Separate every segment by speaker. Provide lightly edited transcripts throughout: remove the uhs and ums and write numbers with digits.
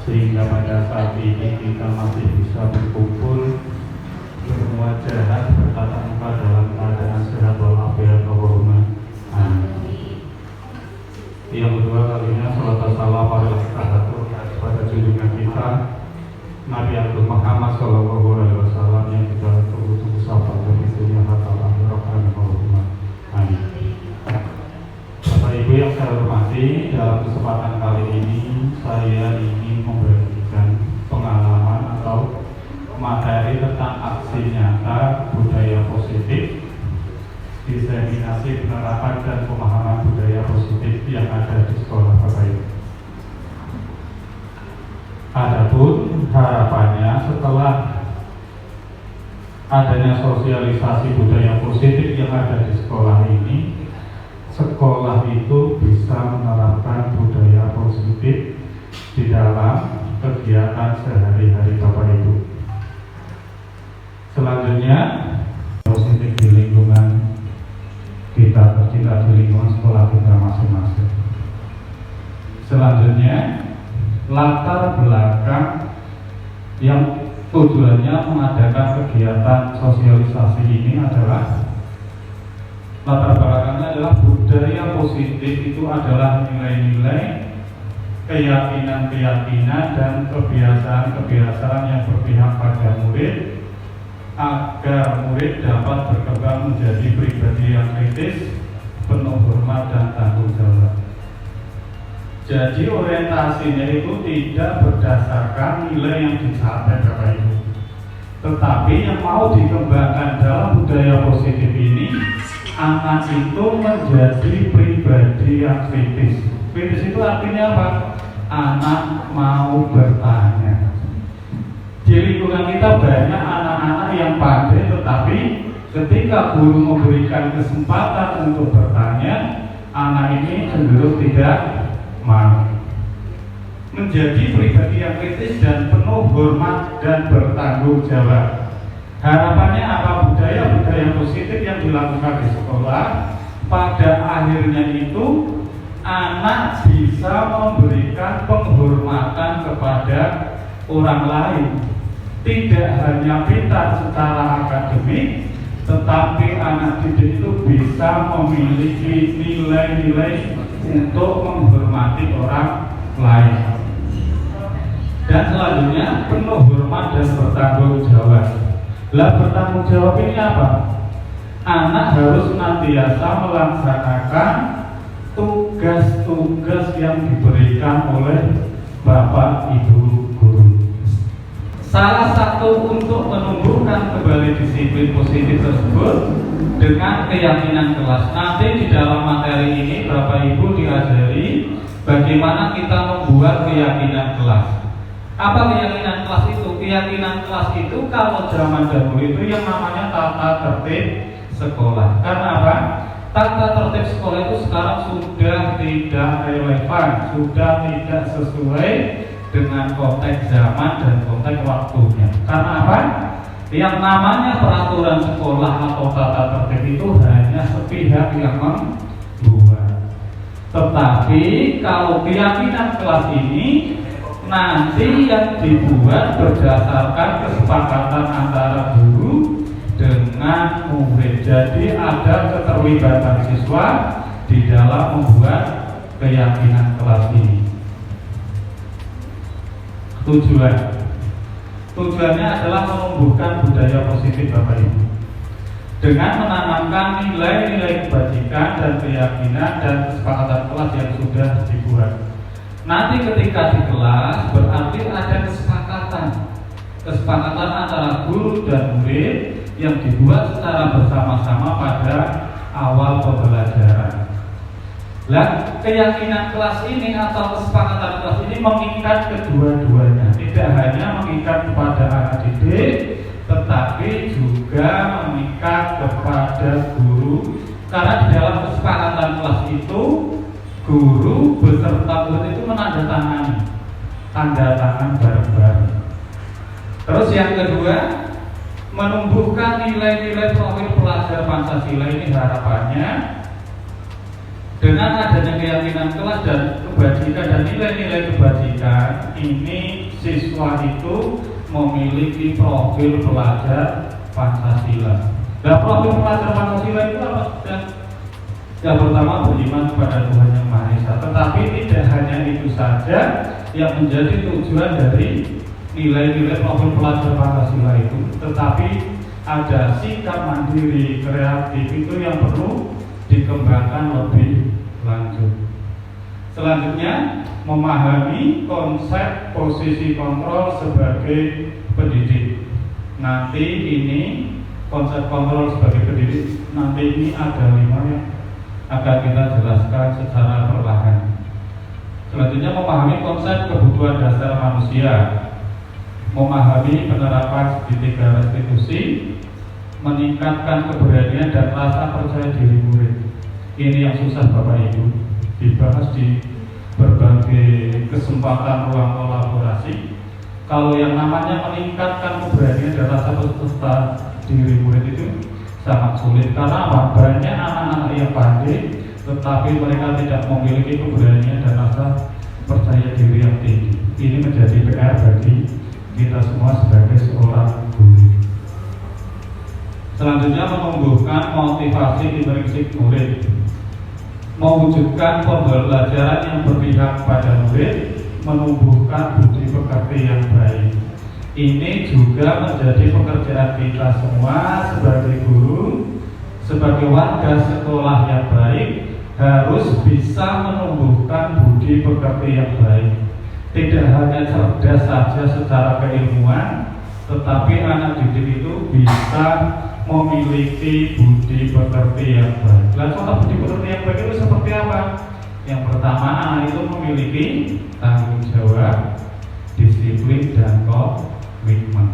Speaker 1: sehingga pada saat ini kita masih bisa berkumpul bermuajahat bertatap muka dalam keadaan sehat walafiat. Allahumma amin. Yang kedua kalinya salat salam pada junjungan kita Nabi Abdul Muhammad Sallallahu Alaihi Wasallam yang kita tunggu-tunggu sapa berikutnya hatta akhir Allahumma amin. Bapak Ibu yang saya hormati, dalam kesempatan kali ini saya ingin membagikan pengalaman atau materi tentang aksi nyata budaya positif, diseminasi penerapan dan pemahaman budaya positif yang ada di sekolah Bapak Ibu. Adapun harapannya setelah adanya sosialisasi budaya positif yang ada di sekolah ini, sekolah itu bisa menerapkan budaya positif di dalam kegiatan sehari-hari Bapak Ibu. Selanjutnya, positif di lingkungan kita tercinta, di lingkungan sekolah kita masing-masing. Selanjutnya, latar belakang yang tujuannya mengadakan kegiatan sosialisasi ini adalah latar belakangnya adalah budaya positif itu adalah nilai-nilai, keyakinan-keyakinan dan kebiasaan-kebiasaan yang berpihak pada murid agar murid dapat berkembang menjadi pribadi yang kritis, penuh hormat dan tanggung jawab. Jadi orientasinya itu tidak berdasarkan nilai yang dicapai Bapak Ibu, tetapi yang mau dikembangkan dalam budaya positif ini, anak itu menjadi pribadi yang kritis. Kritis itu artinya apa? Anak mau bertanya. Di lingkungan kita banyak anak-anak yang pandai, tetapi ketika guru memberikan kesempatan untuk bertanya, anak ini cenderung tidak mau. Menjadi pribadi yang kritis dan penuh hormat dan bertanggung jawab. Harapannya apa? Budaya-budaya positif yang dilakukan di sekolah pada akhirnya itu anak bisa memberikan penghormatan kepada orang lain. Tidak hanya pintar secara akademik, tetapi anak didik itu bisa memiliki nilai-nilai untuk menghormati orang lain. Dan selanjutnya penuh hormat dan bertanggung jawab. Lah bertanggung jawab ini apa? Anak harus senantiasa melaksanakan tugas-tugas yang diberikan oleh Bapak Ibu guru. Salah satu untuk menumbuhkan kembali disiplin positif tersebut dengan keyakinan kelas. Nanti di dalam materi ini Bapak Ibu diajari bagaimana kita membuat keyakinan kelas. Apa keyakinan kelas itu? Keyakinan kelas itu kalau zaman dahulu itu yang namanya tata tertib sekolah. Karena apa? Tata tertib sekolah itu sekarang sudah tidak relevan, sudah tidak sesuai dengan konteks zaman dan konteks waktunya. Karena apa? Yang namanya peraturan sekolah atau tata tertib itu hanya sepihak yang membuat. Tetapi kalau keyakinan kelas ini nanti yang dibuat berdasarkan kesepakatan antara guru dengan murid. Jadi ada keterlibatan siswa di dalam membuat keyakinan kelas ini. Tujuannya adalah menumbuhkan budaya positif Bapak Ibu dengan menanamkan nilai-nilai kebajikan dan keyakinan dan kesepakatan kelas yang sudah dibuat. Nanti ketika di kelas berarti ada kesepakatan antara guru dan murid yang dibuat secara bersama-sama pada awal pembelajaran. Lah, keyakinan kelas ini atau kesepakatan kelas ini mengikat kedua-duanya. Tidak hanya mengikat kepada anak didik, tetapi juga mengikat kepada guru. Karena di dalam kesepakatan kelas itu, guru beserta murid itu menandatangani, tanda tangan bareng-bareng. Terus yang kedua, menumbuhkan nilai-nilai profil pelajar Pancasila ini harapannya Dengan adanya keyakinan kelas dan kebajikan dan nilai-nilai kebajikan, ini siswa itu memiliki profil pelajar Pancasila. Nah, profil pelajar Pancasila itu apa? Yang pertama, beriman kepada Tuhan Yang Maha Esa. Tetapi tidak hanya itu saja yang menjadi tujuan dari nilai-nilai profil pelajar Pancasila itu, tetapi ada sikap mandiri, kreatif itu yang perlu dikembangkan lebih lanjut. Selanjutnya, memahami konsep posisi kontrol sebagai pendidik. Nanti ini konsep kontrol sebagai pendidik, nanti ini ada 5 ya, akan kita jelaskan secara perlahan. Selanjutnya, memahami konsep kebutuhan dasar manusia, memahami penerapan segitiga restitusi, meningkatkan keberanian dan rasa percaya diri murid. Ini yang susah Bapak Ibu, dibahas di berbagai kesempatan ruang kolaborasi. Kalau yang namanya meningkatkan keberanian dan rasa percaya diri murid itu sangat sulit, karena apa? Banyak anak-anak yang pandai tetapi mereka tidak memiliki keberanian dan rasa percaya diri yang tinggi. Ini menjadi PR bagi kita semua sebagai seorang guru. Selanjutnya, menumbuhkan motivasi intrinsik murid, mewujudkan pembelajaran yang berpihak pada murid, menumbuhkan budi pekerti yang baik. Ini juga menjadi pekerjaan kita semua sebagai guru, sebagai warga sekolah yang baik, harus bisa menumbuhkan budi pekerti yang baik. Tidak hanya cerdas saja secara keilmuan, tetapi anak didik itu bisa memiliki budi pekerti yang baik. Nah, contoh budi pekerti yang baik itu seperti apa? Yang pertama, anak itu memiliki tanggung jawab, disiplin, dan komitmen.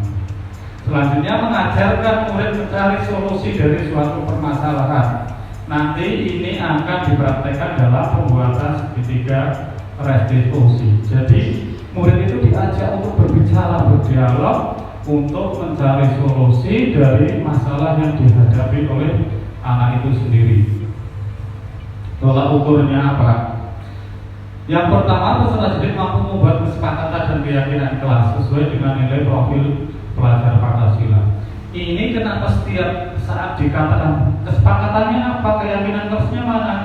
Speaker 1: Selanjutnya, mengajarkan murid mencari solusi dari suatu permasalahan. Nanti ini akan dipraktekkan dalam pembuatan segitiga restitusi. Jadi murid itu diajak untuk berbicara, berdialog, untuk mencari solusi dari masalah yang dihadapi oleh anak itu sendiri. Tolak ukurnya apa? Yang pertama, peserta didik mampu membuat kesepakatan dan keyakinan kelas sesuai dengan nilai profil pelajar Pancasila. Ini kenapa setiap saat dikatakan kesepakatannya apa, keyakinan kelasnya mana?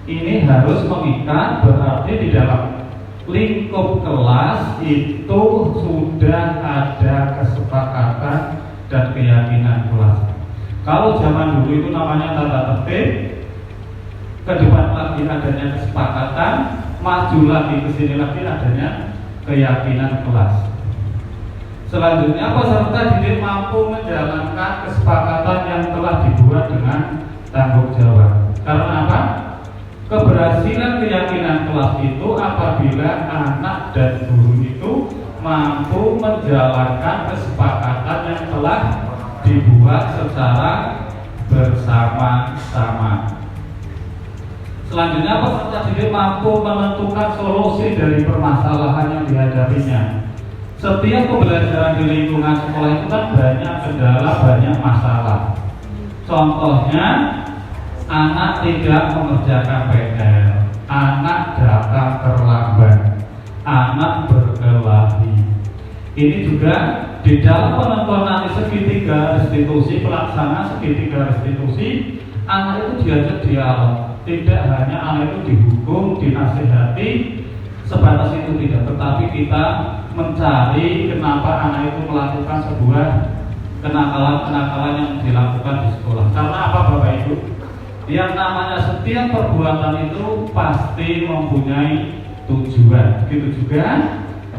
Speaker 1: Ini harus mengikat, berarti di dalam lingkup kelas itu sudah ada kesepakatan dan keyakinan kelas. Kalau zaman dulu itu namanya tata tertib, ke depan lagi adanya kesepakatan, maju lagi ke sini lagi adanya keyakinan kelas. Selanjutnya, peserta didik mampu menjalankan kesepakatan yang telah dibuat dengan tanggung jawab. Karena apa? Keberhasilan keyakinan kelas itu apabila anak dan guru itu mampu menjalankan kesepakatan yang telah dibuat secara bersama-sama. Selanjutnya, peserta didik mampu menentukan solusi dari permasalahan yang dihadapinya. Setiap pembelajaran di lingkungan sekolah itu kan banyak kendala, banyak masalah. Contohnya, anak tidak mengerjakan PR, anak datang terlambat, anak berkelahi. Ini juga di dalam penentuan nanti segitiga restitusi, pelaksanaan segitiga restitusi, anak itu diajak dialog. Tidak hanya anak itu dihukum, dinasihati, sebatas itu tidak, tetapi kita mencari kenapa anak itu melakukan sebuah kenakalan-kenakalan yang dilakukan di sekolah. Karena apa Bapak Ibu? Yang namanya setiap perbuatan itu pasti mempunyai tujuan. Begitu juga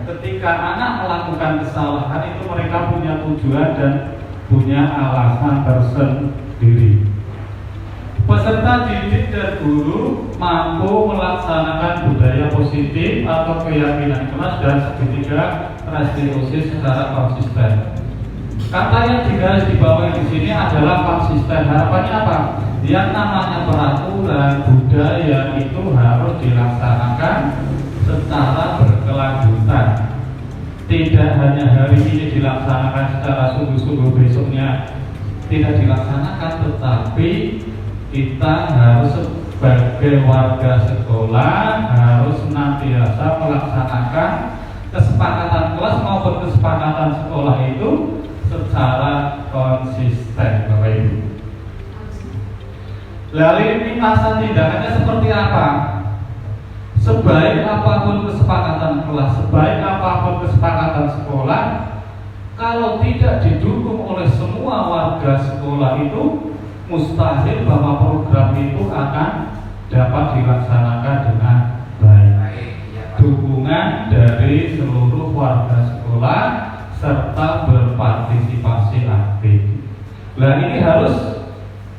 Speaker 1: ketika anak melakukan kesalahan itu mereka punya tujuan dan punya alasan tersendiri. Peserta didik dan guru mampu melaksanakan budaya positif atau keyakinan kelas dan segitiga restitusi secara konsisten. Kata yang digaris di bawah di sini adalah konsisten. Harapannya apa? Yang namanya peraturan budaya itu harus dilaksanakan secara berkelanjutan. Tidak hanya hari ini dilaksanakan secara sungguh-sungguh, besoknya tidak dilaksanakan, tetapi kita harus sebagai warga sekolah harus senantiasa melaksanakan kesepakatan kelas maupun kesepakatan sekolah itu secara konsisten, Bapak Ibu. Lalu ini masa tindakannya seperti apa? Sebaik apapun kesepakatan kelas, sebaik apapun kesepakatan sekolah, kalau tidak didukung oleh semua warga sekolah itu, mustahil bahwa program itu akan dapat dilaksanakan dengan baik. Dukungan dari seluruh warga sekolah serta berpartisipasi aktif. Nah, ini harus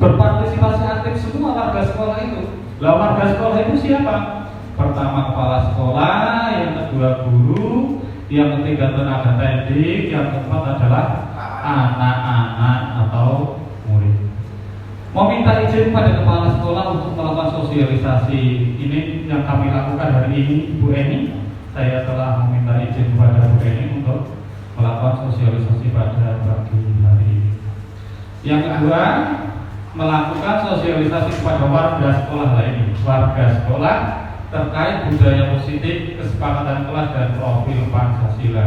Speaker 1: berpartisipasi aktif semua warga sekolah itu. Lah, warga sekolah itu siapa? Pertama kepala sekolah, yang kedua guru, yang ketiga tenaga pendidik, yang keempat adalah anak-anak atau murid. Meminta izin pada kepala sekolah untuk melakukan sosialisasi. Ini yang kami lakukan hari ini, Bu Eni. Saya telah meminta izin kepada Bu Eni untuk melakukan sosialisasi pada pagi hari ini. Yang kedua, melakukan sosialisasi kepada warga sekolah lainnya. Warga sekolah terkait budaya positif, kesepakatan kelas dan profil Pancasila.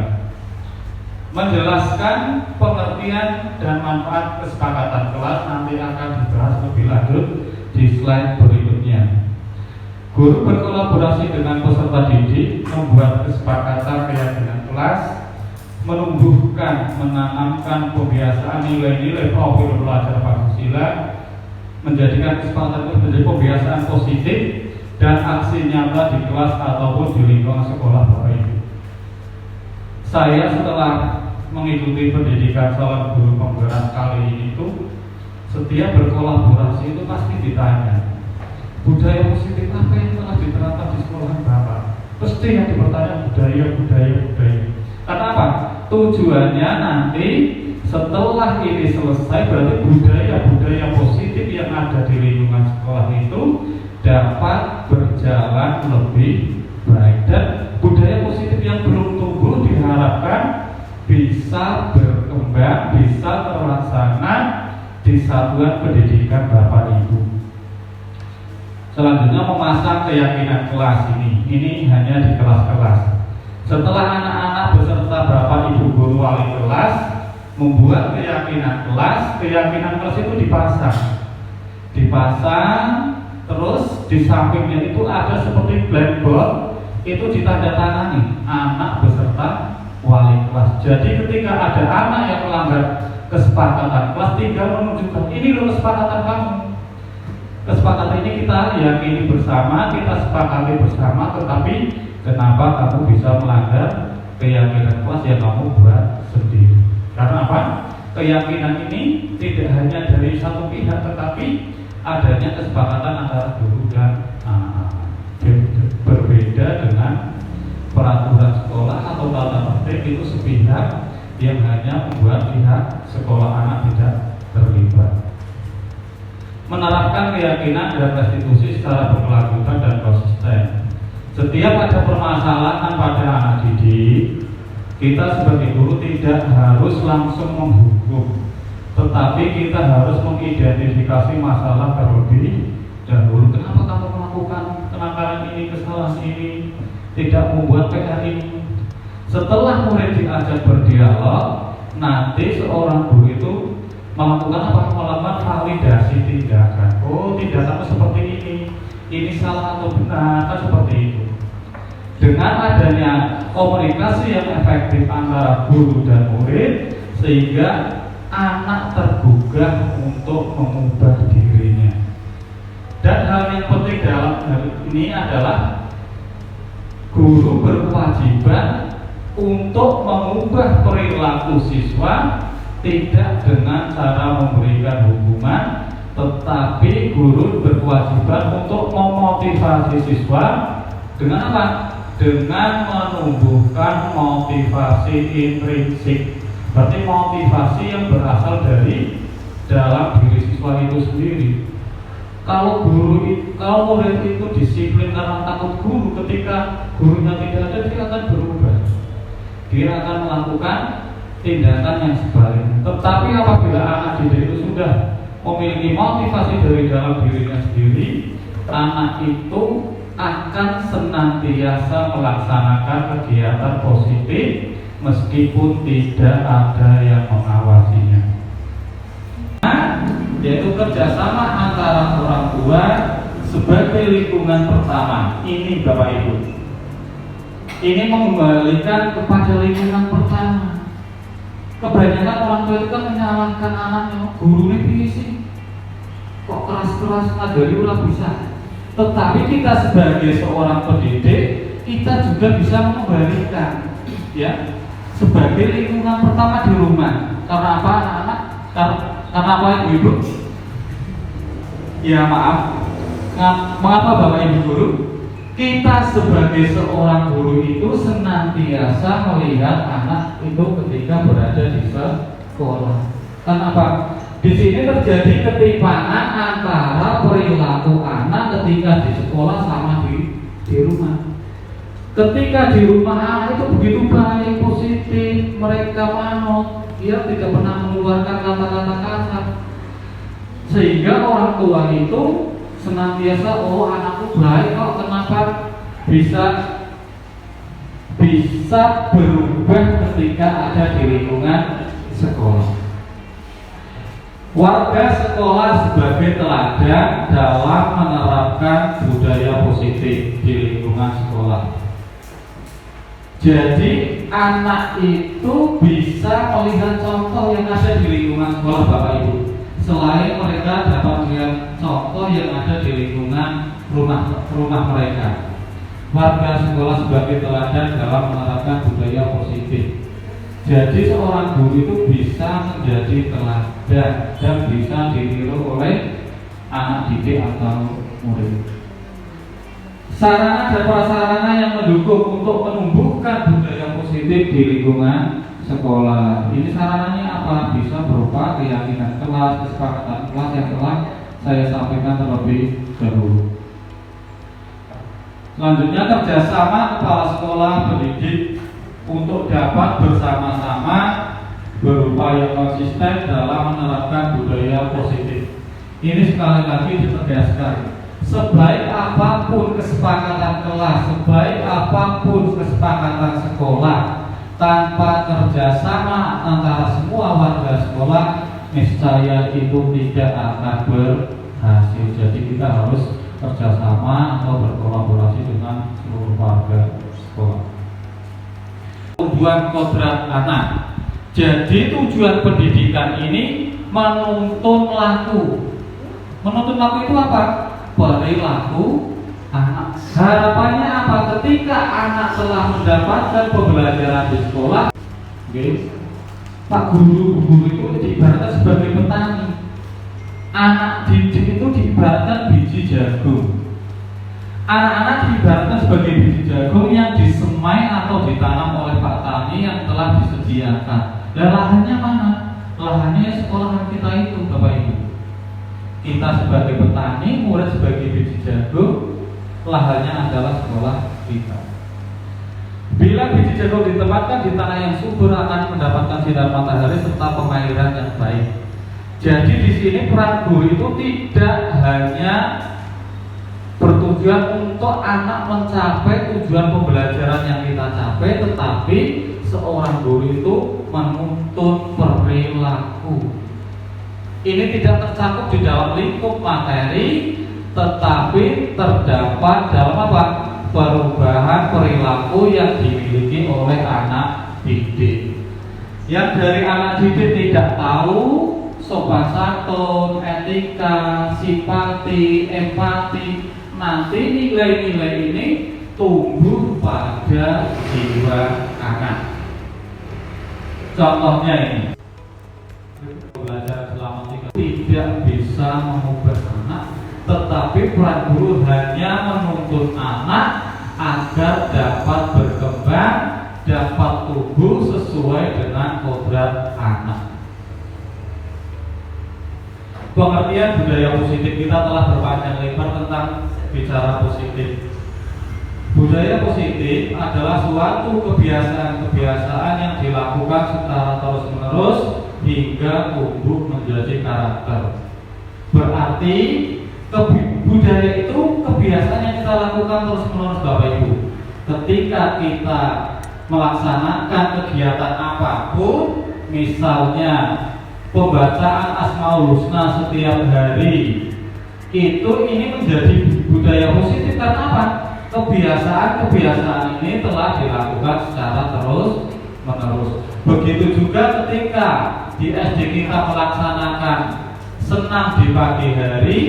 Speaker 1: Menjelaskan pengertian dan manfaat kesepakatan kelas nanti akan dibahas lebih lanjut di slide berikutnya. Guru berkolaborasi dengan peserta didik membuat kesepakatan keyakinan kelas, menumbuhkan, menanamkan pembiasaan nilai-nilai profil pelajar Pancasila, menjadikan kesepakatan kelas menjadi pembiasaan positif dan aksi nyata di kelas ataupun di lingkungan sekolah, Bapak Ibu. Saya setelah mengikuti pendidikan calon guru penggerak kali ini itu, setiap berkolaborasi itu pasti ditanya budaya positif apa yang telah diterapkan di sekolah Bapak. Pasti yang dipertanya budaya. Karena apa? Tujuannya nanti setelah ini selesai berarti budaya positif yang ada di lingkungan sekolah itu dapat berjalan lebih baik, dan budaya positif yang belum tumbuh diharapkan bisa berkembang, bisa terlaksana di satuan pendidikan Bapak Ibu. Selanjutnya memasang keyakinan kelas ini hanya di kelas-kelas. Setelah anak-anak beserta Bapak Ibu guru wali kelas membuat keyakinan kelas itu dipasang, terus di sampingnya itu ada seperti blackboard, itu ditandatangani anak beserta wali kelas. Jadi ketika ada anak yang melanggar kesepakatan kelas, tinggal menunjukkan ini loh kesepakatan kamu. Kesepakatan ini kita yakini bersama, kita sepakati bersama, tetapi kenapa kamu bisa melanggar keyakinan kelas yang kamu buat sendiri? Karena apa? Keyakinan ini tidak hanya dari satu pihak, tetapi adanya kesepakatan antara guru dan anak-anak. Berbeda dengan peraturan sekolah atau tata tertib itu sepihak yang hanya membuat pihak sekolah anak tidak terlibat. Menerapkan keyakinan dan restitusi secara berkelanjutan dan konsisten. Setiap ada permasalahan pada anak didik, kita sebagai guru tidak harus langsung menghukum, tetapi kita harus mengidentifikasi masalah terlebih dahulu. Kenapa kamu melakukan kenakalan ini, kesalahan ini, tidak membuat PR ini? Setelah murid diajak berdialog, nanti seorang guru itu melakukan apa? Melakukan validasi tindakan. Oh, tindakanmu seperti ini salah atau benar, kan seperti itu. Dengan adanya komunikasi yang efektif antara guru dan murid, sehingga anak tergugah untuk mengubah dirinya. Dan hal yang penting dalam hal ini adalah guru berkewajiban untuk mengubah perilaku siswa, tidak dengan cara memberikan hukuman, tetapi guru berkewajiban untuk memotivasi siswa dengan apa? Dengan menumbuhkan motivasi intrinsik. Berarti motivasi yang berasal dari dalam diri siswa itu sendiri. Kalau murid itu disiplin karena takut guru, ketika gurunya tidak ada, dia akan berubah. Dia akan melakukan tindakan yang sebaliknya. Tetapi apabila anak didik itu sudah memiliki motivasi dari dalam dirinya sendiri, anak itu akan senantiasa melaksanakan kegiatan positif meskipun tidak ada yang mengawasinya. Yaitu kerjasama antara orang tua sebagai lingkungan pertama. Ini Bapak Ibu, ini mengembalikan kepada lingkungan pertama. Kebanyakan orang tua itu kan menyalahkan anaknya, guru ini sih kok keras-keras ngajari ulah bisa. Tetapi kita sebagai seorang pendidik, kita juga bisa mengembalikan, ya, sebagai lingkungan pertama di rumah. Karena apa anak-anak? Karena apa ibu-ibu? Ya maaf, mengapa Bapak Ibu guru? Kita sebagai seorang guru itu senantiasa melihat anak itu ketika berada di sekolah. Kenapa? Di sini terjadi ketimpangan antara perilaku anak ketika di sekolah sama di rumah. Ketika di rumah anak itu begitu baik, positif, mereka manut, dia tidak pernah mengeluarkan kata-kata kasar, sehingga orang tua itu senantiasa, oh anakku baik kok, kenapa bisa berubah ketika ada di lingkungan sekolah. Warga sekolah sebagai teladan dalam menerapkan budaya positif di lingkungan sekolah. Jadi anak itu bisa melihat contoh yang ada di lingkungan sekolah Bapak Ibu. Selain mereka dapat melihat contoh yang ada di lingkungan rumah mereka. Warga sekolah sebagai teladan dalam menerapkan budaya positif. Jadi seorang guru itu bisa menjadi teladan dan bisa ditiru oleh anak didik atau murid. Sarana dan prasarana yang mendukung untuk menumbuhkan budaya positif di lingkungan sekolah. Ini sarananya apa? Bisa berupa keyakinan kelas, kesepakatan kelas yang telah saya sampaikan terlebih dahulu. Selanjutnya, kerjasama kepala sekolah pendidik untuk dapat bersama-sama berupaya konsisten dalam menerapkan budaya positif. Ini sekali lagi ditegaskan, sebaik apapun kesepakatan kelas, sebaik apapun kesepakatan sekolah, tanpa kerjasama antara semua warga sekolah, niscaya itu tidak akan berhasil. Jadi kita harus kerjasama atau berkolaborasi dengan seluruh warga sekolah. Tujuan kodrat anak. Jadi tujuan pendidikan ini menuntun laku. Menuntun laku itu apa? Perilaku anak. Harapannya apa? Ketika anak telah mendapatkan pembelajaran di sekolah, Pak guru itu diibaratkan sebagai petani. Anak didik itu diibaratkan biji jagung. Anak-anak diibaratkan sebagai biji jagung yang disemai atau ditanam oleh Pak Tani yang telah disediakan. Dan lahannya mana? Lahannya sekolah kita itu, Bapak Ibu. Kita sebagai petani, murid sebagai biji jagung, lahannya adalah sekolah kita. Bila biji jagung ditempatkan di tanah yang subur akan mendapatkan sinar matahari serta pengairan yang baik. Jadi di sini peran guru itu tidak hanya bertujuan untuk anak mencapai tujuan pembelajaran yang kita capai, tetapi seorang guru itu menuntun perilaku. Ini tidak tercakup di dalam lingkup materi, tetapi terdapat dalam apa? Perubahan perilaku yang dimiliki oleh anak didik. Yang dari anak didik tidak tahu sopan santun, etika, simpati, empati, nanti nilai-nilai ini tumbuh pada jiwa anak. Contohnya ini, belajar selama 3 tidak bisa mengubah anak, tetapi peran guru hanya menuntun anak agar dapat berkembang, dapat tumbuh sesuai dengan kodrat anak. Pengertian budaya positif kita telah berpanjang lebar tentang bicara positif. Budaya positif adalah suatu kebiasaan-kebiasaan yang dilakukan secara terus-menerus hingga tumbuh menjadi karakter. Berarti
Speaker 2: budaya itu kebiasaan yang kita lakukan terus-menerus Bapak Ibu. Ketika kita melaksanakan kegiatan apapun, misalnya pembacaan Asmaul Husna setiap hari, itu ini menjadi budaya positif karena apa? Kebiasaan ini telah dilakukan secara terus menerus. Begitu juga ketika di SD kita melaksanakan senam di pagi hari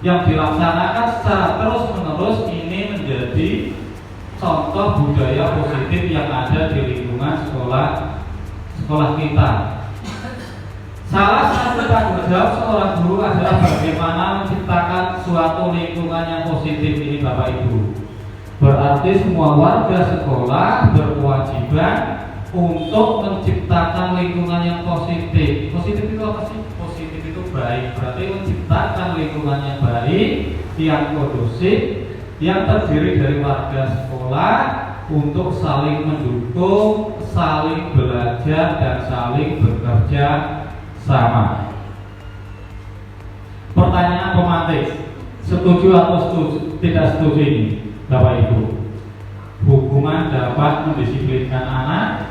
Speaker 2: yang dilaksanakan secara terus menerus, ini menjadi contoh budaya positif yang ada di lingkungan sekolah kita. Salah satu tanggung jawab seorang guru adalah bagaimana menciptakan suatu lingkungan yang positif ini Bapak Ibu. Berarti semua warga sekolah berkewajiban untuk menciptakan lingkungan yang positif. Positif itu apa sih? Positif itu baik. Berarti menciptakan lingkungan yang baik, yang kondusif, yang terdiri dari warga sekolah untuk saling mendukung, saling belajar, dan saling bekerja sama. Pertanyaan pemantik, setuju atau tidak setuju ini Bapak Ibu? Hukuman dapat mendisiplinkan anak.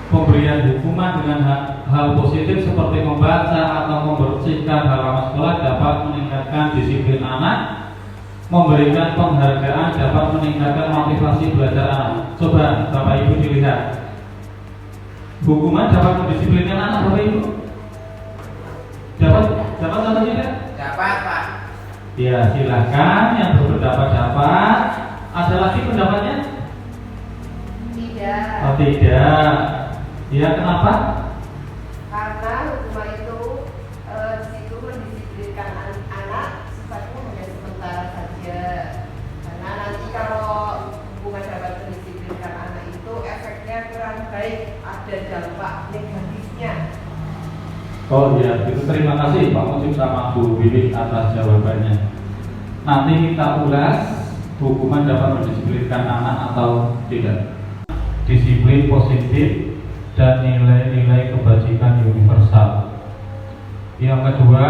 Speaker 2: Pemberian hukuman dengan hal positif seperti membaca atau membersihkan halaman sekolah dapat meningkatkan disiplin anak. Memberikan penghargaan dapat meningkatkan motivasi belajar anak. Coba Bapak Ibu dilihat, hukuman dapat mendisiplinkan anak Bapak Ibu? Dapat atau tidak?
Speaker 3: Dapat Pak.
Speaker 2: Ya silahkan yang berpendapat dapat. Ada lagi pendapatnya?
Speaker 3: Tidak.
Speaker 2: Oh tidak. Ya kenapa?
Speaker 3: Karena hukuman itu di situ mendisiplinkan anak sifatnya hanya sementara saja. Karena nanti kalau hukuman dapat mendisiplinkan anak itu efeknya kurang baik, ada dampak negatifnya.
Speaker 2: Oh iya, itu terima kasih Pak Mujib sama Bu Bibi atas jawabannya. Nanti kita ulas hukuman dapat mendisiplinkan anak atau tidak. Disiplin positif dan nilai-nilai kebajikan universal. Yang kedua,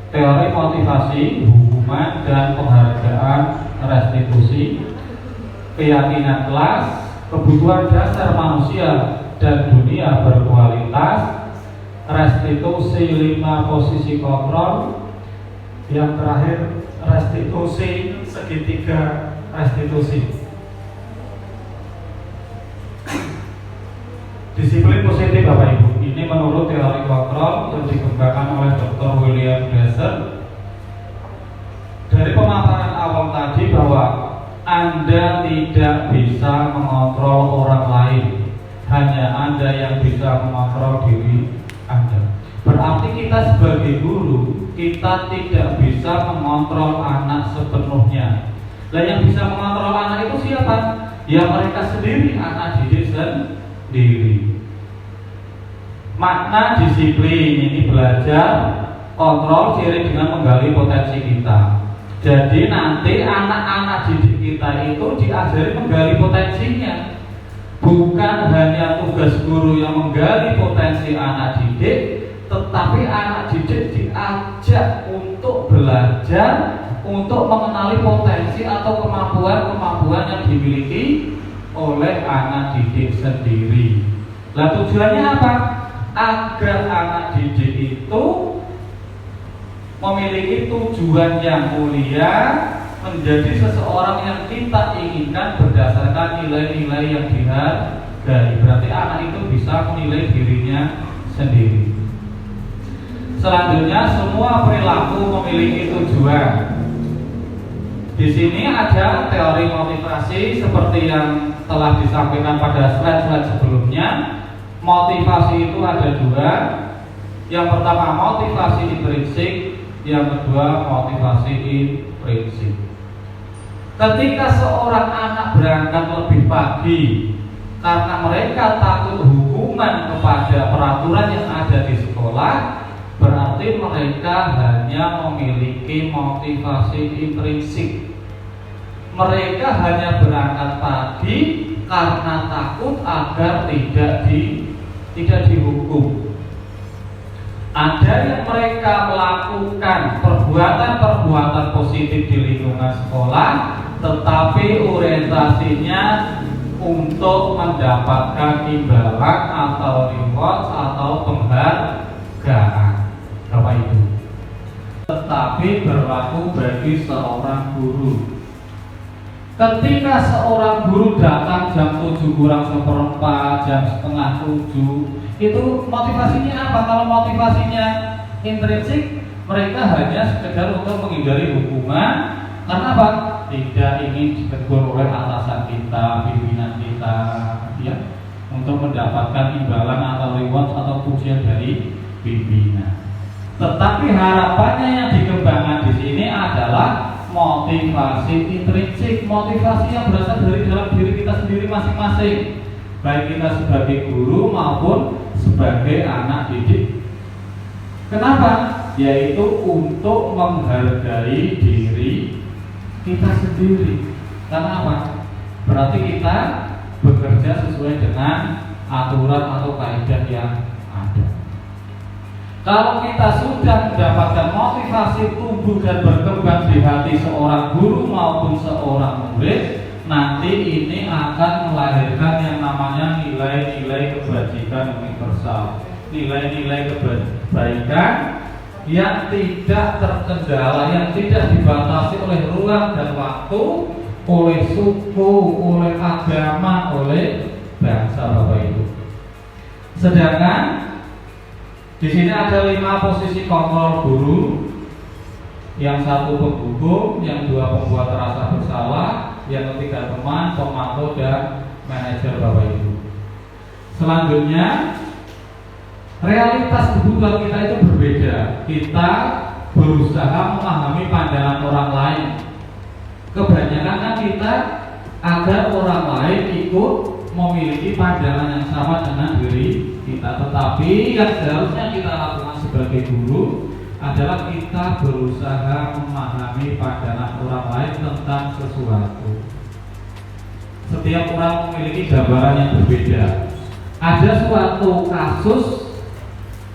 Speaker 2: teori motivasi, hukuman dan penghargaan restitusi, keyakinan kelas, kebutuhan dasar manusia dan dunia berkualitas, restitusi 5 posisi kontrol, yang terakhir restitusi segitiga restitusi. Disiplin positif Bapak Ibu, ini menurut teori kontrol yang dikembangkan oleh Dr. William Glasser. Dari pemaparan awal tadi bahwa Anda tidak bisa mengontrol orang lain, hanya Anda yang bisa mengontrol diri Anda. Berarti kita sebagai guru, kita tidak bisa mengontrol anak sepenuhnya. Dan yang bisa mengontrol anak itu siapa? Ya mereka sendiri, anak didik sendiri. Makna disiplin ini belajar, kontrol diri dengan menggali potensi kita. Jadi nanti anak-anak didik kita itu diajari menggali potensinya. Bukan hanya tugas guru yang menggali potensi anak didik, tetapi anak didik diajak untuk belajar, untuk mengenali potensi atau kemampuan-kemampuan yang dimiliki oleh anak didik sendiri. Nah tujuannya apa? Agar anak didik itu memiliki tujuan yang mulia, menjadi seseorang yang kita inginkan berdasarkan nilai-nilai yang dihargai. Berarti anak itu bisa menilai dirinya sendiri. Selanjutnya, semua perilaku memiliki tujuan. Di sini ada teori motivasi seperti yang telah disampaikan pada slide-slide sebelumnya. Motivasi itu ada dua. Yang pertama motivasi intrinsik, yang kedua motivasi intrinsik. Ketika seorang anak berangkat lebih pagi karena mereka takut hukuman kepada peraturan yang ada di sekolah, berarti mereka hanya memiliki motivasi intrinsik. Mereka hanya berangkat pagi karena takut agar tidak dihukum. Ada yang mereka melakukan perbuatan-perbuatan positif di lingkungan sekolah, tetapi orientasinya untuk mendapatkan imbalan atau reward atau penghargaan, Bapak Ibu. Tetapi berlaku bagi seorang guru. Ketika seorang guru datang jam 7 kurang seperempat, jam setengah 7, itu motivasinya apa? Kalau motivasinya intrinsik, mereka hanya sekedar untuk menghindari hukuman. Karena apa? Tidak ingin ditegur oleh atasan kita, pimpinan kita, ya, untuk mendapatkan imbalan atau reward atau pujian dari pimpinan. Tetapi harapannya yang dikembangkan di sini adalah motivasi intrinsik, motivasi yang berasal dari dalam diri kita sendiri masing-masing, baik kita sebagai guru maupun sebagai anak didik. Kenapa? Yaitu untuk menghargai diri kita sendiri. Karena apa? Berarti kita bekerja sesuai dengan aturan atau kaidah yang ada. Kalau kita sudah mendapatkan motivasi tumbuh dan berkembang di hati seorang guru maupun seorang murid, nanti ini akan melahirkan yang namanya nilai-nilai kebajikan universal, nilai-nilai kebaikan yang tidak terkendala, yang tidak dibatasi oleh ruang dan waktu, oleh suku, oleh agama, oleh bangsa, Bapak Ibu. Sedangkan di sini ada 5 posisi kontrol guru, yang 1 penghukum, yang 2 pembuat rasa bersalah, yang ketiga teman, pemantau, dan manajer, Bapak Ibu. Selanjutnya, realitas kebutuhan kita itu berbeda. Kita berusaha memahami pandangan orang lain. Kebanyakan kan kita agar orang lain ikut memiliki pandangan yang sama dengan diri kita. Tetapi yang seharusnya kita lakukan sebagai guru adalah kita berusaha memahami pandangan orang lain tentang sesuatu. Setiap orang memiliki gambaran yang berbeda. Ada suatu kasus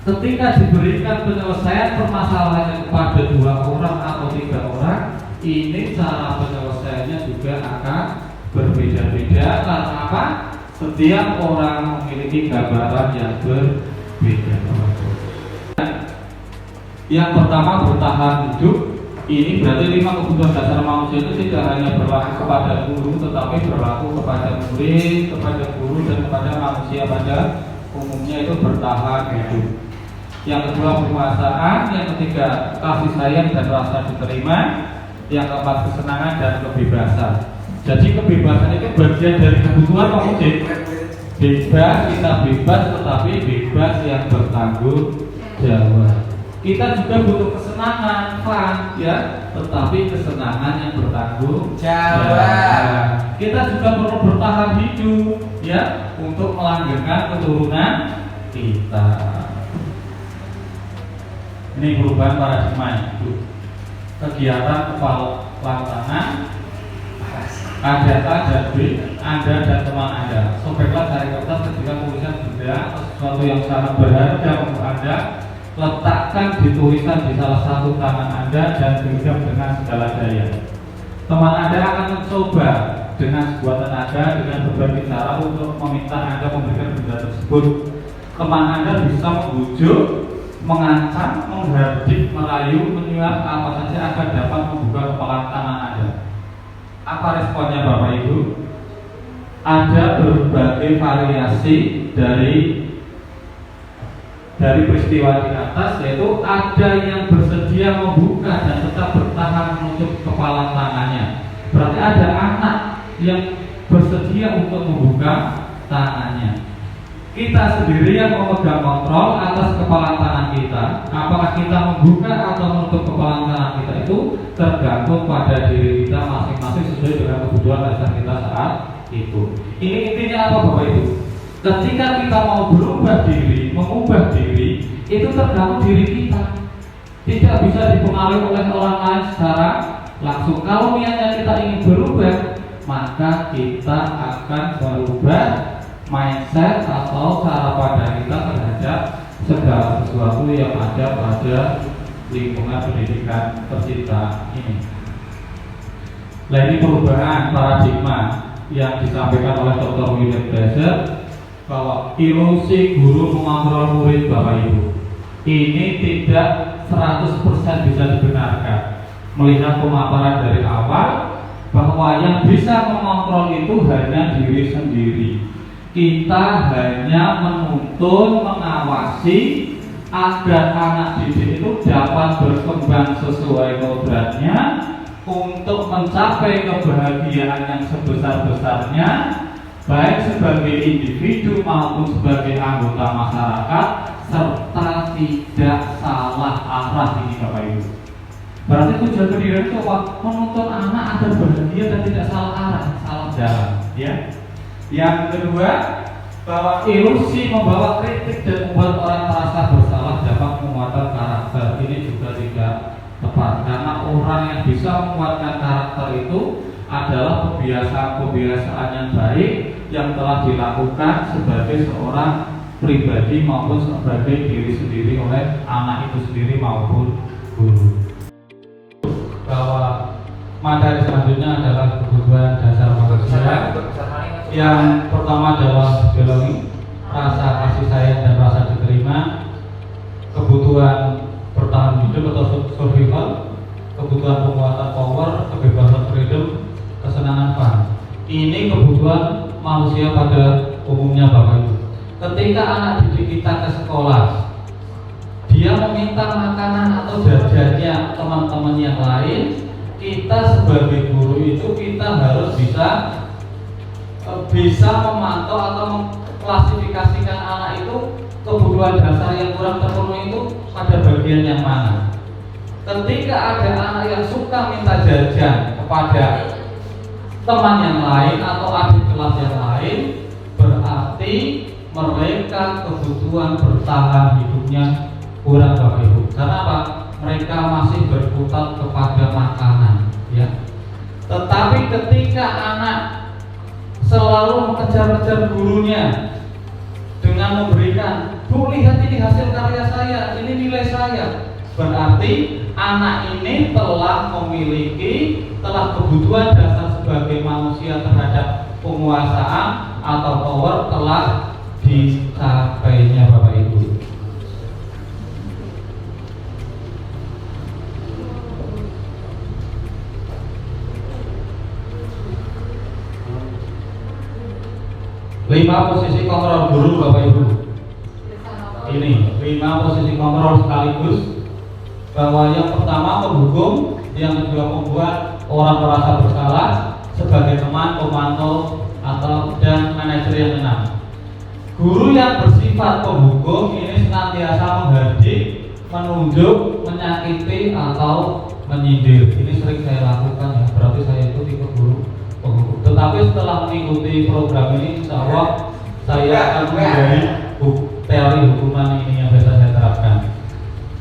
Speaker 2: ketika diberikan penyelesaian permasalahannya kepada 2 orang atau 3 orang, ini cara penyelesaiannya juga akan berbeda-beda. Karena apa? Setiap orang memiliki gambaran yang berbeda. Yang pertama, bertahan hidup. Ini berarti 5 kebutuhan dasar manusia itu tidak hanya berlaku kepada guru, tetapi berlaku kepada murid, kepada guru, dan kepada manusia pada umumnya, itu bertahan hidup. Yang kedua, penguasaan. Yang ketiga, kasih sayang dan rasa diterima. Yang keempat, kesenangan dan kebebasan. Jadi kebebasan itu bagian dari kebutuhan manusia. Bebas, kita bebas, tetapi bebas yang bertanggung jawab. Kita juga butuh kesenangan, fun, ya, tetapi kesenangan yang bertanggung jawab. Kita juga perlu bertahan hidup, ya, untuk melanggengkan keturunan kita. Ini perubahan paradigma hidup. Kegiatan kepala tangan, ada A dan B, Anda dan teman Anda. Sobeklah dari kertas ketika tulisan benda atau sesuatu yang sangat berharga untuk Anda. Letakkan di tulisan di salah satu tangan Anda dan genggam dengan segala daya. Teman Anda akan mencoba dengan sebuah tenaga, dengan berbagai cara untuk meminta Anda memberikan benda tersebut. Teman Anda bisa membujuk, mengancam, menghardik, merayu, menyuap, apa saja agar dapat membuka kepala tangan Anda. Apa responnya Bapak Ibu? Ada berbagai variasi dari peristiwa di atas, yaitu ada yang bersedia membuka dan tetap bertahan menutup kepala tangannya. Berarti ada anak yang bersedia untuk membuka tangannya. Kita sendiri yang memegang kontrol atas kepala tangan kita. Apakah kita membuka atau menutup kepala tangan kita itu tergantung pada diri kita masing-masing sesuai dengan kebutuhan dasar kita saat itu. Ini intinya apa Bapak Ibu? Ketika kita mau berubah diri, mengubah diri, itu tergantung diri kita. Tidak bisa dipengaruhi oleh orang lain secara langsung. Kalau niatnya kita ingin berubah, maka kita akan berubah mindset atau cara pandang kita terhadap segala sesuatu yang ada pada lingkungan pendidikan tercipta ini. Nah, ini perubahan paradigma yang disampaikan oleh Dr. William Glaser bahwa ilusi guru mengontrol murid Bapak Ibu ini tidak 100% bisa dibenarkan. Melihat pemaparan dari awal bahwa yang bisa mengontrol itu hanya diri sendiri. Kita hanya menuntun, mengawasi agar anak didik itu dapat berkembang sesuai kodratnya untuk mencapai kebahagiaan yang sebesar-besarnya, baik sebagai individu maupun sebagai anggota masyarakat, serta tidak salah arah ini Bapak Ibu. Berarti tujuan pendidikan itu apa? Menuntun anak agar bahagia dan tidak salah arah, salah jalan, ya. Yang kedua, bahwa ilusi membawa kritik dan membuat orang merasa bersalah dapat menguatkan karakter. Ini juga tidak tepat, karena orang yang bisa menguatkan karakter itu adalah kebiasaan-kebiasaan yang baik yang telah dilakukan sebagai seorang pribadi maupun sebagai diri sendiri oleh anak itu sendiri maupun guru. Bahwa materi selanjutnya adalah kebutuhan dasar manusia. Yang pertama adalah biologi, rasa kasih sayang dan rasa diterima, kebutuhan bertahan hidup atau survival, kebutuhan penguatan power, kebebasan freedom, kesenangan fun. Ini kebutuhan manusia pada umumnya Bapak Ibu. Ketika anak didik kita ke sekolah, dia meminta makanan atau jajannya teman-teman yang lain, kita sebagai guru itu kita harus bisa memantau atau mengklasifikasikan anak itu kebutuhan dasar yang kurang terpenuhi itu pada bagian yang mana. Ketika ada anak yang suka minta jajan kepada teman yang lain atau adik kelas yang lain, berarti mereka kebutuhan bertahan hidupnya kurang Bapak Ibu. Karena apa? Mereka masih berkutat kepada makanan, ya. Tetapi ketika anak selalu mengejar-ngejar gurunya dengan memberikan, "Bu, lihat ini hasil karya saya, ini nilai saya," berarti anak ini telah kebutuhan dasar sebagai manusia terhadap penguasaan atau power telah dicapainya Bapak Ibu. Lima posisi kontrol guru Bapak Ibu. Ini 5 posisi kontrol sekaligus, bahwa yang pertama menghukum, yang kedua membuat orang merasa bersalah sebagai teman, pemantau atau dan manajer yang enam. Guru yang bersifat penghukum ini senantiasa menghardik, menunjuk, menyakiti atau menyindir. Ini sering saya lakukan, ya. Berarti saya itu tipe guru penghukum. Tetapi setelah mengikuti program ini, insya Allah saya akan menjadi teori hukuman ini yang bisa saya terapkan.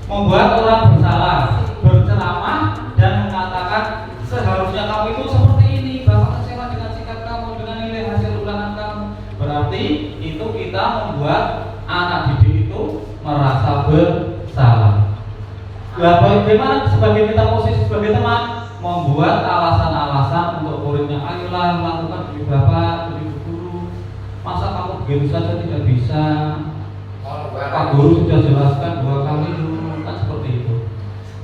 Speaker 2: Membuat orang bersalah, berceramah dan mengatakan seharusnya kamu itu seperti ini, Bapak kecewa dengan sikap kamu, dengan nilai hasil ulangan kamu. Berarti itu kita membuat anak didik itu merasa bersalah. Nah, bagaimana sebagai kita posisi sebagai teman? Membuat alasan-alasan untuk muridnya. Ayolah lakukan demi Bapak, demi guru. Masa kamu begitu saja tidak bisa? Pak Guru sudah jelaskan 2 kali dulu, kan seperti itu.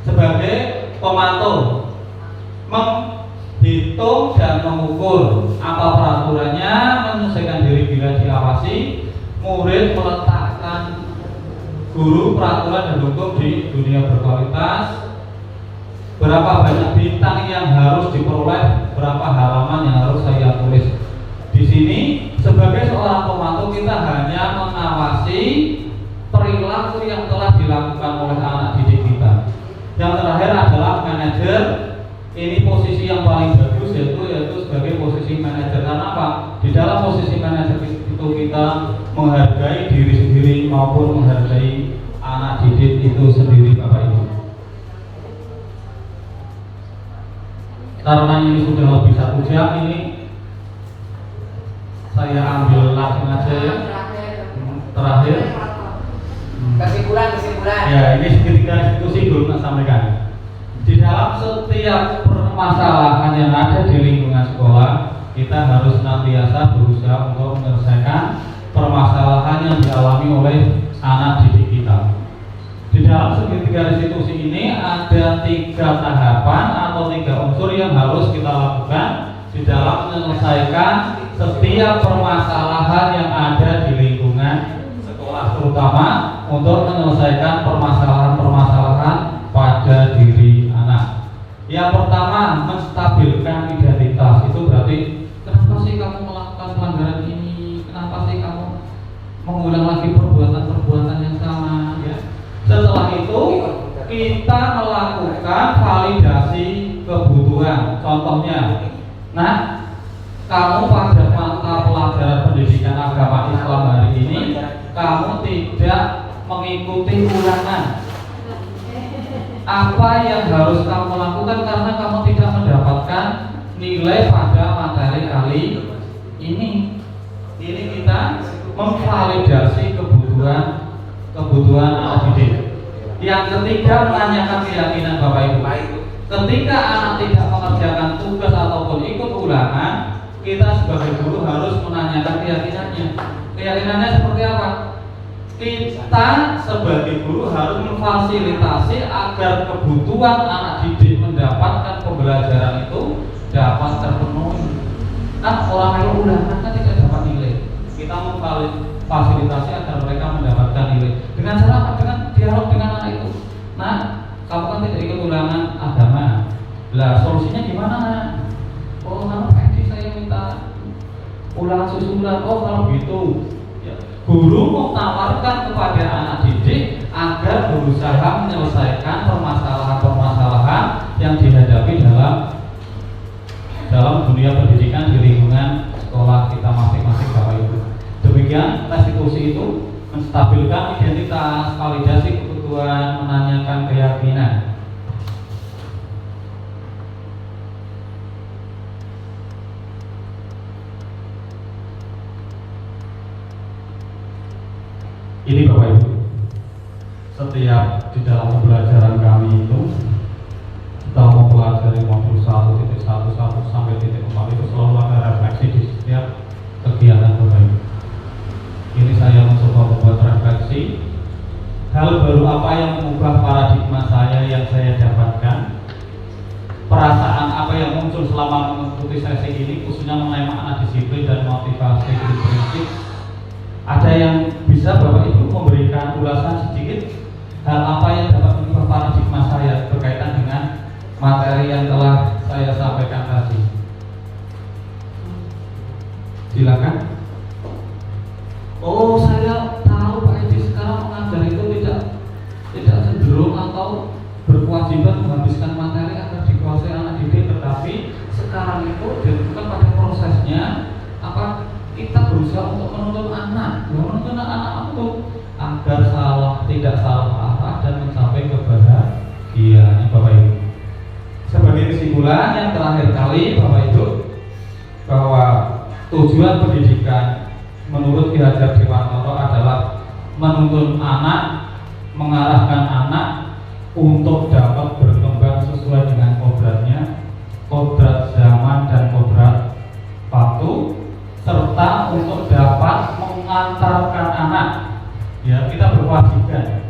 Speaker 2: Sebagai pemantau, menghitung dan mengukur apa peraturannya, menyesuaikan diri bila diawasi. Murid meletakkan guru, peraturan dan hukum di dunia berkualitas. Berapa banyak bintang yang harus diperoleh, berapa halaman yang harus saya tulis. Di sini sebagai seorang pemantau kita hanya mengawasi perilaku yang telah dilakukan oleh anak didik kita. Yang terakhir adalah manajer. Ini posisi yang paling bagus yaitu sebagai posisi manajer. Karena apa? Di dalam posisi manajer itu kita menghargai diri sendiri maupun menghargai anak didik itu sendiri Bapak Ibu. Karena ini sudah lebih 1 jam, ini saya ambil langsung aja ya. Terakhir
Speaker 3: Kesimpulan.
Speaker 2: Ya, ini segitiga diskusi belum saya sampaikan. Di dalam setiap permasalahan yang ada di lingkungan sekolah, kita harus senantiasa berusaha untuk menyelesaikan permasalahan yang dialami oleh anak didik kita. Di dalam segitiga restitusi ini ada 3 tahapan atau 3 unsur yang harus kita lakukan di dalam menyelesaikan setiap permasalahan yang ada di lingkungan sekolah, terutama untuk menyelesaikan permasalahan-permasalahan pada diri anak. Yang pertama, menstabilkan identitas. Itu berarti kenapa sih kamu melakukan pelanggaran ini? Kenapa sih kamu mengulang lagi perbuatan-perbuatan yang sama? Ya. Setelah itu kita melakukan validasi kebutuhan. Contohnya, nah, kamu pada mata pelajaran pendidikan agama Islam hari ini kamu tidak mengikuti ulangan. Apa yang harus kamu lakukan karena kamu tidak mendapatkan nilai pada materi kali ini? Ini kita memvalidasi kebutuhan anak didik. Yang ketiga, menanyakan keyakinan Bapak Ibu. Ketika anak tidak mengerjakan tugas ataupun ikut ulangan, kita sebagai guru harus menanyakan keyakinannya. Keyakinannya seperti apa? Kita sebagai guru harus memfasilitasi agar kebutuhan anak didik mendapatkan pembelajaran itu dapat terpenuhi. Kan orang yang ulangan kan tidak dapat nilai. Kita memfasilitasi agar mereka mendapatkan nilai. Dengan cara apa? Dengan dialog dengan anak itu. Nah, kamu kan tidak ikut ulangan agama. Lah, solusinya gimana? Oh, kalau saya minta ulangan susulan. Oh, kalau gitu, ya, guru menawarkan kepada anak didik agar berusaha menyelesaikan permasalahan-permasalahan yang dihadapi dalam dunia pendidikan di lingkungan sekolah kita masing-masing, Bapak Ibu. Demikian restitusi itu menstabilkan identitas, validasi kebutuhan, menanyakan keyakinan. Ini Bapak Ibu, setiap di dalam pembelajaran kami itu kita mempelajari modul 1.1 sampai 1.4 itu selalu ada refleksi di setiap kegiatan Bapak Ibu. Ini saya mencoba membuat refleksi hal baru apa yang mengubah paradigma saya yang saya dapatkan, perasaan apa yang muncul selama mengikuti sesi ini, khususnya mengenai makna disiplin dan motivasi prinsip. Ada yang bisa Bapak Ibu memberikan ulasan sedikit hal apa yang dapat mengubah paradigma saya berkaitan dengan materi yang telah saya sampaikan tadi? Silakan. Oh, saya tahu Pak Edi sekarang mengajar itu tidak cenderung atau berkewajiban menghabiskan materi agar dikuasai anak didik, tetapi sekarang itu bukan pada prosesnya apa kita berusaha untuk menuntun anak untuk agar tidak salah arah dan mencapai kebahagiaan Bapak Ibu. Sebagai kesimpulan yang terakhir kali Bapak Ibu, bahwa tujuan pendidikan menurut Ki Hajar Dewantara adalah menuntun anak, mengarahkan anak untuk dapat berkembang sesuai dengan kodratnya, kodrat zaman dan kodrat waktu, serta untuk dapat mengantarkan anak. Ya, kita berkewajiban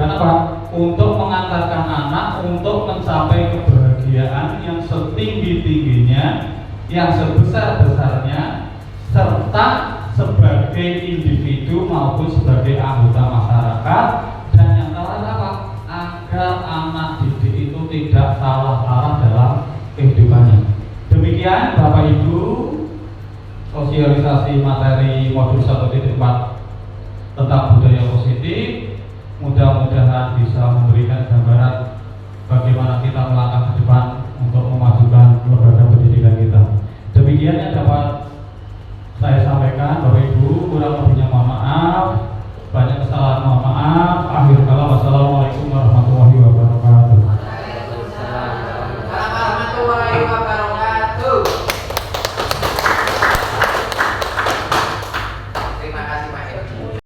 Speaker 2: apa? Untuk mengantarkan anak untuk mencapai kebahagiaan yang setinggi-tingginya, yang sebesar-besarnya, serta sebagai individu maupun sebagai anggota masyarakat. Dan yang terakhir apa? Agar anak didik itu tidak salah arah dalam kehidupannya. Demikian Bapak Ibu, sosialisasi materi modul 1.4 tentang budaya positif. Mudah-mudahan bisa memberikan gambaran bagaimana kita melangkah ke depan